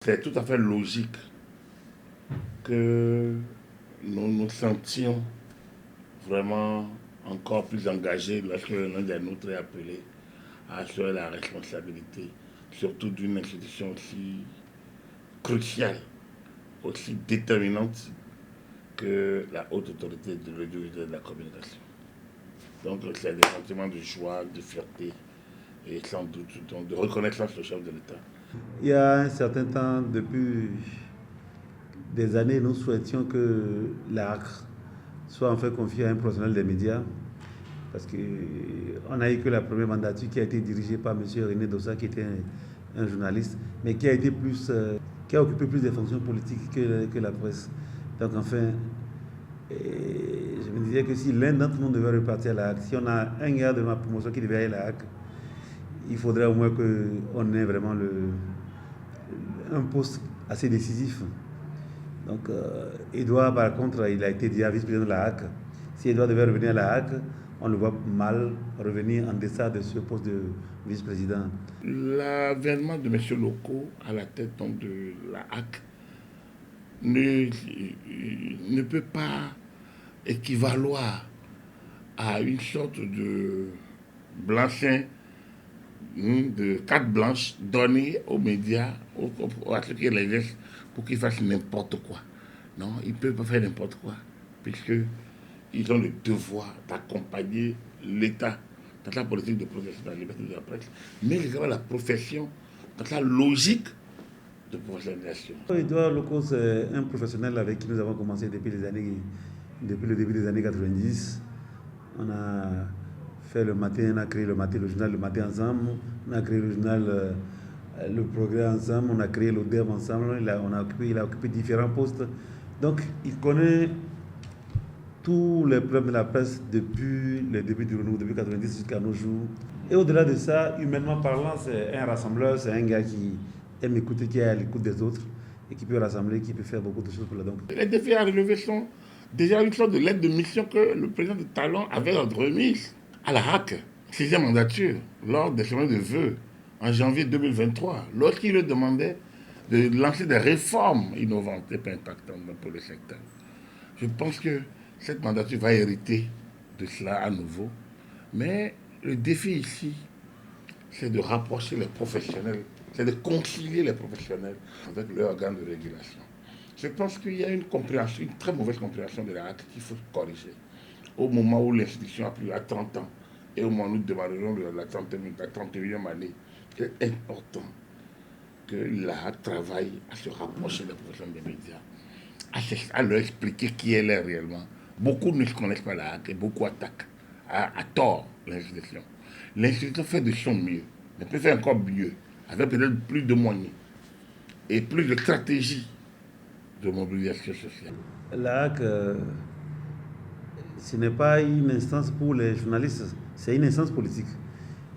c'est tout à fait logique que nous nous sentions vraiment encore plus engagés lorsque l'un des nôtres est appelé à assurer la responsabilité, surtout d'une institution aussi cruciale, aussi déterminante que la haute autorité de l'audiovisuel et de la communication. Donc c'est des sentiments de joie, de fierté et sans doute donc, de reconnaissance au chef de l'État. Il y a un certain temps, depuis des années, nous souhaitions que l'ACRE soit en fait confiée à un professionnel des médias, parce qu'on a eu que la première mandature qui a été dirigée par M. René Dossa, qui était un journaliste, mais qui a été qui a occupé plus des fonctions politiques que la presse. Donc enfin, je me disais que si l'un d'entre nous devait repartir à la HAC, si on a un gars de ma promotion qui devait aller à la HAC, il faudrait au moins qu'on ait vraiment un poste assez décisif. Donc, Edouard, par contre, il a été déjà vice-président de la HAC. Si Edouard devait revenir à la HAC, on le voit mal revenir en deçà de ce poste de vice-président. L'avènement de M. Loko à la tête donc, de la HAC ne peut pas équivaloir à une sorte de blanc-seing, de carte blanche donnée aux médias, à ceux qui les laissent pour qu'ils fassent n'importe quoi. Non, ils ne peuvent pas faire n'importe quoi, puisqu'ils ont le devoir d'accompagner l'État dans sa politique de protection de la liberté de la presse, mais également la profession dans sa logique de professionnalisation. Edouard Loko, c'est un professionnel avec qui nous avons commencé depuis le début des années 90. On a fait le matin, on a créé le journal Le Matin ensemble, on a créé le journal Le Progrès ensemble, on a créé l'ODEM ensemble, il a occupé différents postes. Donc il connaît tous les problèmes de la presse depuis le début du renouveau, depuis 90 jusqu'à nos jours. Et au-delà de ça, humainement parlant, c'est un rassembleur, c'est un gars qui aime écouter, qui est à l'écoute des autres et qui peut rassembler, qui peut faire beaucoup de choses pour la donc. Les défis à relever sont déjà une sorte de lettre de mission que le président de Talon avait remise à la HAC, 6e mandature, lors des semaines de vœux en janvier 2023, lorsqu'il lui demandait de lancer des réformes innovantes et impactantes pour le secteur. Je pense que cette mandature va hériter de cela à nouveau, mais le défi ici, c'est de rapprocher les professionnels, c'est de concilier les professionnels avec leur organe de régulation. Je pense qu'il y a une très mauvaise compréhension de la HAC qu'il faut corriger. Au moment où l'institution a plus à 30 ans et au moment où nous démarrerons la 31e année, il est important que la HAC travaille à se rapprocher des professionnels des médias, à leur expliquer qui elle est réellement. Beaucoup ne connaissent pas la HAC et beaucoup attaquent à tort l'institution. L'institution fait de son mieux, mais peut faire encore mieux, avec peut-être plus de moyens et plus de stratégies de mobilisation sociale. La HAC, ce n'est pas une instance pour les journalistes, c'est une instance politique.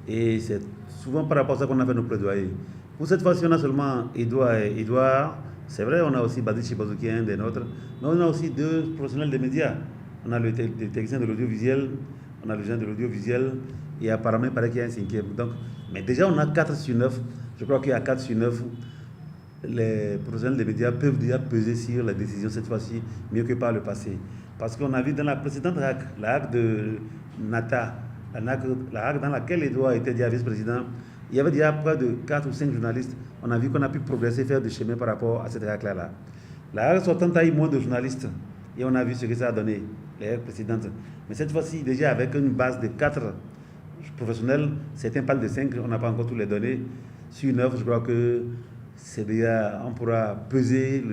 Et c'est souvent par rapport à ça qu'on a fait nos plaidoyers. Pour cette fois-ci, on a seulement Edouard. C'est vrai, on a aussi Badri Chibazou qui est un des nôtres, mais on a aussi deux professionnels des médias. On a le technicien de l'audiovisuel, on a le géant de l'audiovisuel, et apparemment, il paraît qu'il y a un cinquième. Donc, mais déjà, on a 4 sur 9. Je crois qu'il y a 4 sur 9. Les professionnels des médias peuvent déjà peser sur la décision cette fois-ci, mieux que par le passé. Parce qu'on a vu dans la précédente HAC, la HAC de Nata, la HAC dans laquelle Edouard était déjà vice-président, il y avait déjà près de 4 ou 5 journalistes. On a vu qu'on a pu progresser, faire du chemin par rapport à cette HAC-là. La HAC sortante a eu moins de journalistes. Et on a vu ce que ça a donné, les HAC précédentes. Mais cette fois-ci, déjà avec une base de 4 professionnels, certains parlent de 5, on n'a pas encore tous les données. Sur 9, je crois que c'est déjà, on pourra peser,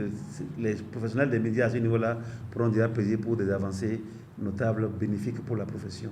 les professionnels des médias à ce niveau-là pourront déjà peser pour des avancées notables, bénéfiques pour la profession.